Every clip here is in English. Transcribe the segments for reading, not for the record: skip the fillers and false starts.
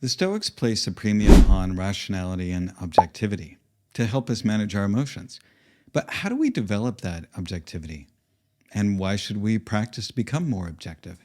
The Stoics place a premium on rationality and objectivity to help us manage our emotions. But how do we develop that objectivity? And why should we practice to become more objective?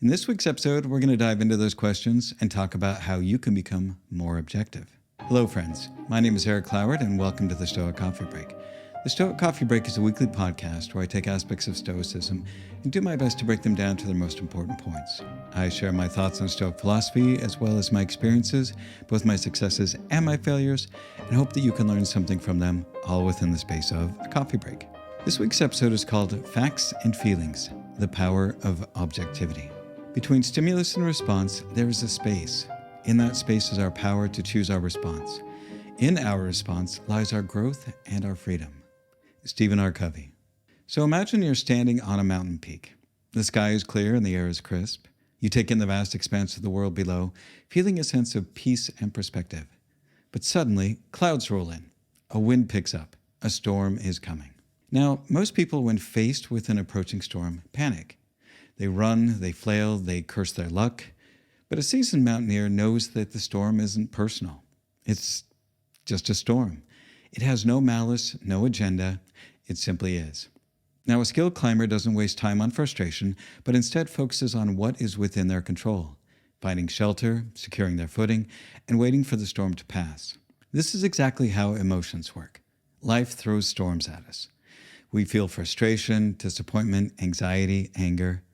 In this week's episode, we're going to dive into those questions and talk about how you can become more objective. Hello, friends. My name is Eric Cloward, and welcome to the Stoic Coffee Break. The Stoic Coffee Break is a weekly podcast where I take aspects of Stoicism and do my best to break them down to their most important points. I share my thoughts on Stoic philosophy as well as my experiences, both my successes and my failures, and hope that you can learn something from them, all within the space of a coffee break. This week's episode is called Facts and Feelings, the Power of Objectivity. Between stimulus and response, there is a space. In that space is our power to choose our response. In our response lies our growth and our freedom. Stephen R. Covey. So imagine you're standing on a mountain peak. The sky is clear and the air is crisp. You take in the vast expanse of the world below, feeling a sense of peace and perspective. But suddenly, clouds roll in. A wind picks up. A storm is coming. Now, most people, when faced with an approaching storm, panic. They run, they flail, they curse their luck. But a seasoned mountaineer knows that the storm isn't personal. It's just a storm. It has no malice, no agenda. It simply is. Now, a skilled climber doesn't waste time on frustration, but instead focuses on what is within their control, finding shelter, securing their footing, and waiting for the storm to pass. This is exactly how emotions work. Life throws storms at us. We feel frustration, disappointment, anxiety, anger.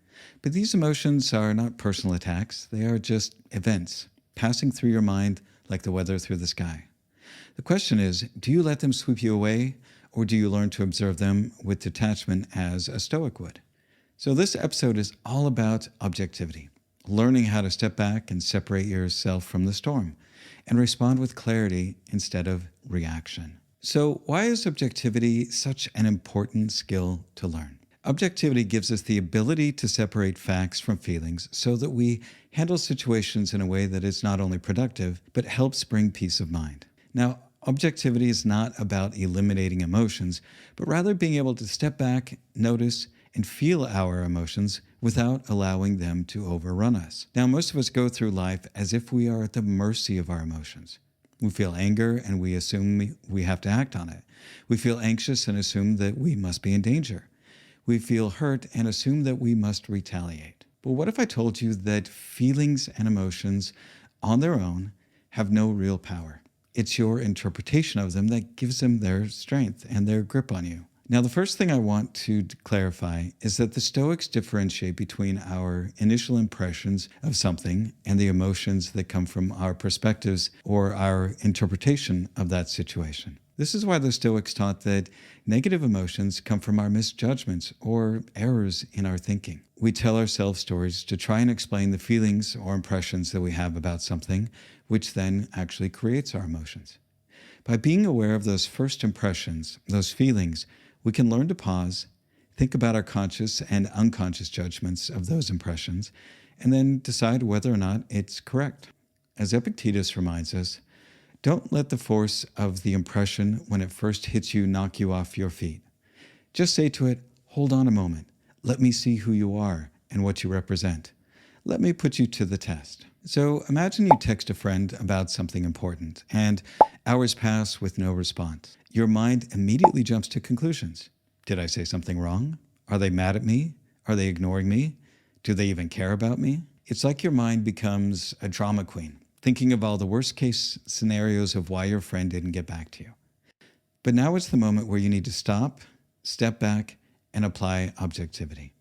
But these emotions are not personal attacks. They are just events passing through your mind like the weather through the sky. The question is, do you let them sweep you away, or do you learn to observe them with detachment as a Stoic would? So this episode is all about objectivity, learning how to step back and separate yourself from the storm and respond with clarity instead of reaction. So why is objectivity such an important skill to learn? Objectivity gives us the ability to separate facts from feelings so that we handle situations in a way that is not only productive, but helps bring peace of mind. Now, objectivity is not about eliminating emotions, but rather being able to step back, notice, and feel our emotions without allowing them to overrun us. Now, most of us go through life as if we are at the mercy of our emotions. We feel anger and we assume we have to act on it. We feel anxious and assume that we must be in danger. We feel hurt and assume that we must retaliate. But what if I told you that feelings and emotions on their own have no real power? It's your interpretation of them that gives them their strength and their grip on you. Now, the first thing I want to clarify is that the Stoics differentiate between our initial impressions of something and the emotions that come from our perspectives or our interpretation of that situation. This is why the Stoics taught that negative emotions come from our misjudgments or errors in our thinking. We tell ourselves stories to try and explain the feelings or impressions that we have about something, which then actually creates our emotions. By being aware of those first impressions, those feelings, we can learn to pause, think about our conscious and unconscious judgments of those impressions, and then decide whether or not it's correct. As Epictetus reminds us, don't let the force of the impression when it first hits you knock you off your feet. Just say to it, hold on a moment. Let me see who you are and what you represent. Let me put you to the test. So imagine you text a friend about something important and hours pass with no response. Your mind immediately jumps to conclusions. Did I say something wrong? Are they mad at me? Are they ignoring me? Do they even care about me? It's like your mind becomes a drama queen, thinking of all the worst case scenarios of why your friend didn't get back to you. But now is the moment where you need to stop, step back, and apply objectivity.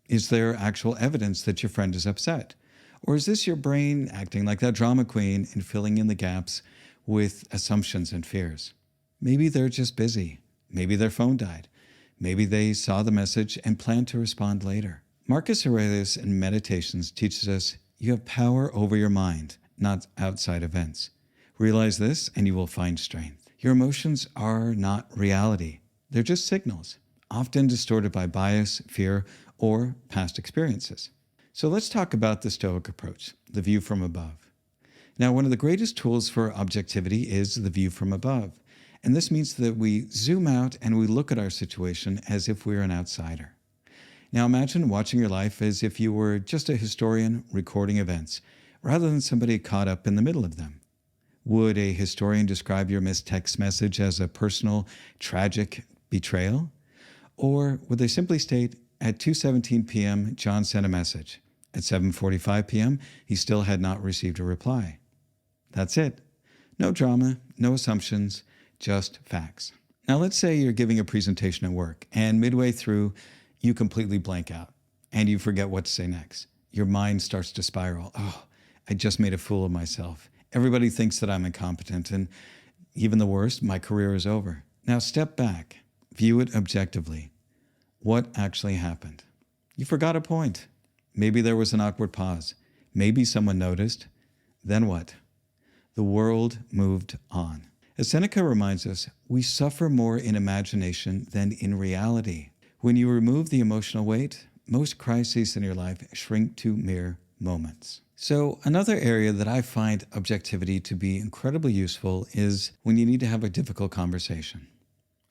Is there actual evidence that your friend is upset? Or is this your brain acting like that drama queen and filling in the gaps with assumptions and fears? Maybe they're just busy. Maybe their phone died. Maybe they saw the message and plan to respond later. Marcus Aurelius in Meditations teaches us you have power over your mind, not outside events. Realize this and you will find strength. Your emotions are not reality. They're just signals, often distorted by bias, fear, or past experiences. So let's talk about the Stoic approach, the view from above. Now, one of the greatest tools for objectivity is the view from above. And this means that we zoom out and we look at our situation as if we're an outsider. Now imagine watching your life as if you were just a historian recording events, rather than somebody caught up in the middle of them? Would a historian describe your missed text message as a personal, tragic betrayal? Or would they simply state, at 2:17 p.m., John sent a message. At 7:45 p.m., he still had not received a reply. That's it. No drama, no assumptions, just facts. Now let's say you're giving a presentation at work, and midway through, you completely blank out, and you forget what to say next. Your mind starts to spiral. Oh, I just made a fool of myself. Everybody thinks that I'm incompetent, and even the worst, my career is over. Now step back. View it objectively. What actually happened? You forgot a point. Maybe there was an awkward pause. Maybe someone noticed. Then what? The world moved on. As Seneca reminds us, we suffer more in imagination than in reality. When you remove the emotional weight, most crises in your life shrink to mere moments. So another area that I find objectivity to be incredibly useful is when you need to have a difficult conversation.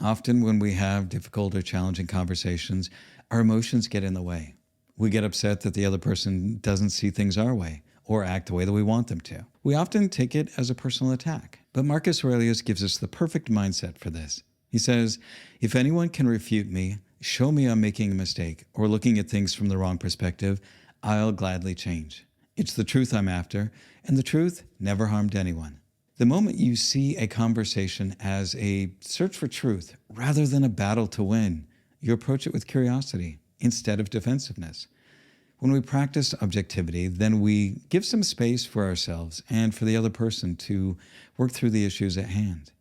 Often when we have difficult or challenging conversations, our emotions get in the way. We get upset that the other person doesn't see things our way or act the way that we want them to. We often take it as a personal attack. But Marcus Aurelius gives us the perfect mindset for this. He says, if anyone can refute me, show me I'm making a mistake or looking at things from the wrong perspective, I'll gladly change. It's the truth I'm after, and the truth never harmed anyone. The moment you see a conversation as a search for truth rather than a battle to win, you approach it with curiosity instead of defensiveness. When we practice objectivity, then we give some space for ourselves and for the other person to work through the issues at hand.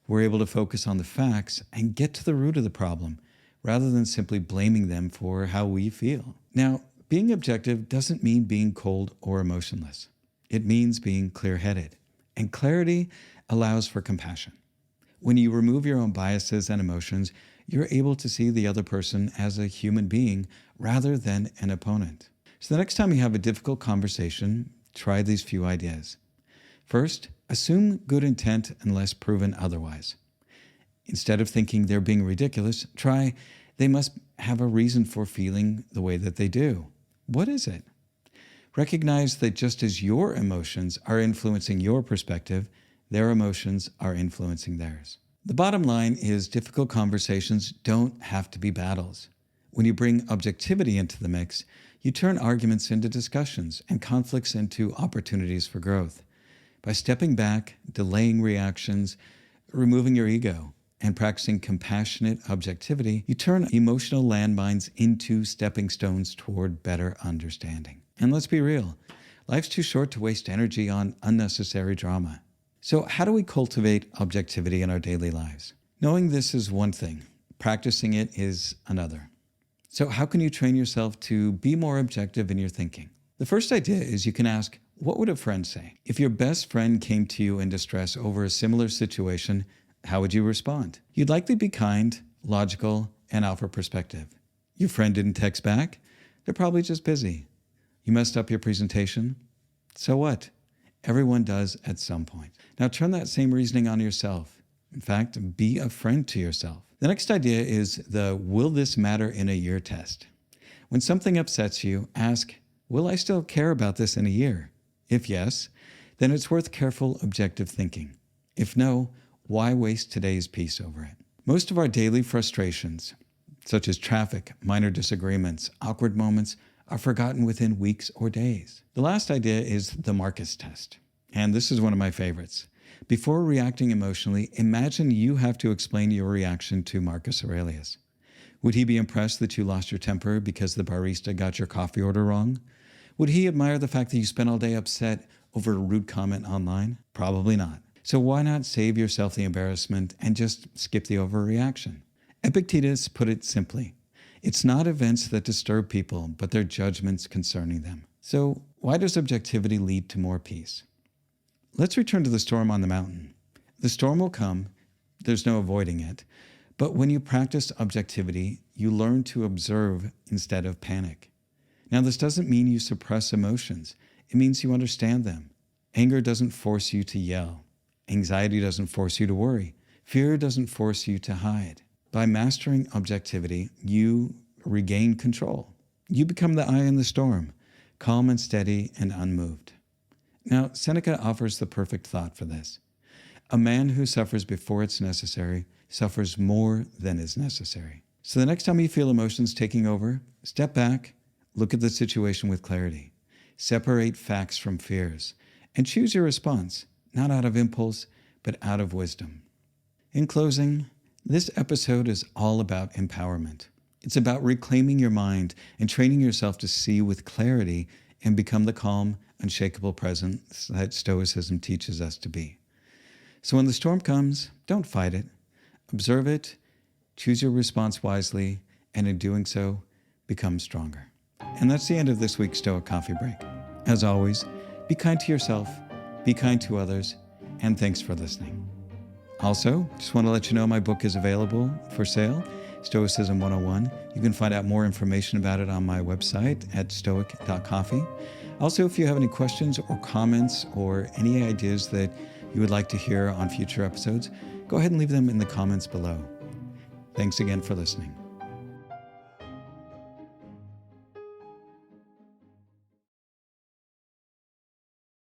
We're able to focus on the facts and get to the root of the problem rather than simply blaming them for how we feel. Now, being objective doesn't mean being cold or emotionless. It means being clear-headed. And clarity allows for compassion. When you remove your own biases and emotions, you're able to see the other person as a human being rather than an opponent. So the next time you have a difficult conversation, try these few ideas. First, assume good intent unless proven otherwise. Instead of thinking they're being ridiculous, try, they must have a reason for feeling the way that they do. What is it? Recognize that just as your emotions are influencing your perspective, their emotions are influencing theirs. The bottom line is difficult conversations don't have to be battles. When you bring objectivity into the mix, you turn arguments into discussions and conflicts into opportunities for growth. By stepping back, delaying reactions, removing your ego, and practicing compassionate objectivity, you turn emotional landmines into stepping stones toward better understanding. And let's be real, life's too short to waste energy on unnecessary drama. So how do we cultivate objectivity in our daily lives? Knowing this is one thing, practicing it is another. So how can you train yourself to be more objective in your thinking? The first idea is you can ask, what would a friend say? If your best friend came to you in distress over a similar situation, how would you respond? You'd likely be kind, logical, and offer perspective. Your friend didn't text back? They're probably just busy. You messed up your presentation? So what? Everyone does at some point. Now turn that same reasoning on yourself. In fact, be a friend to yourself. The next idea is the will this matter in a year test. When something upsets you, ask, will I still care about this in a year? If yes, then it's worth careful objective thinking. If no, why waste today's peace over it? Most of our daily frustrations, such as traffic, minor disagreements, awkward moments, are forgotten within weeks or days. The last idea is the Marcus test. And this is one of my favorites. Before reacting emotionally, imagine you have to explain your reaction to Marcus Aurelius. Would he be impressed that you lost your temper because the barista got your coffee order wrong? Would he admire the fact that you spent all day upset over a rude comment online? Probably not. So why not save yourself the embarrassment and just skip the overreaction? Epictetus put it simply. It's not events that disturb people, but their judgments concerning them. So why does objectivity lead to more peace? Let's return to the storm on the mountain. The storm will come. There's no avoiding it. But when you practice objectivity, you learn to observe instead of panic. Now, this doesn't mean you suppress emotions. It means you understand them. Anger doesn't force you to yell. Anxiety doesn't force you to worry. Fear doesn't force you to hide. By mastering objectivity, you regain control. You become the eye in the storm, calm and steady and unmoved. Now, Seneca offers the perfect thought for this. A man who suffers before it's necessary suffers more than is necessary. So the next time you feel emotions taking over, step back, look at the situation with clarity, separate facts from fears, and choose your response, not out of impulse, but out of wisdom. In closing, this episode is all about empowerment. It's about reclaiming your mind and training yourself to see with clarity and become the calm, unshakable presence that Stoicism teaches us to be. So when the storm comes, don't fight it. Observe it, choose your response wisely, and in doing so, become stronger. And that's the end of this week's Stoic Coffee Break. As always, be kind to yourself, be kind to others, and thanks for listening. Also, just want to let you know my book is available for sale, Stoicism 101. You can find out more information about it on my website at stoic.coffee. Also, if you have any questions or comments or any ideas that you would like to hear on future episodes, go ahead and leave them in the comments below. Thanks again for listening.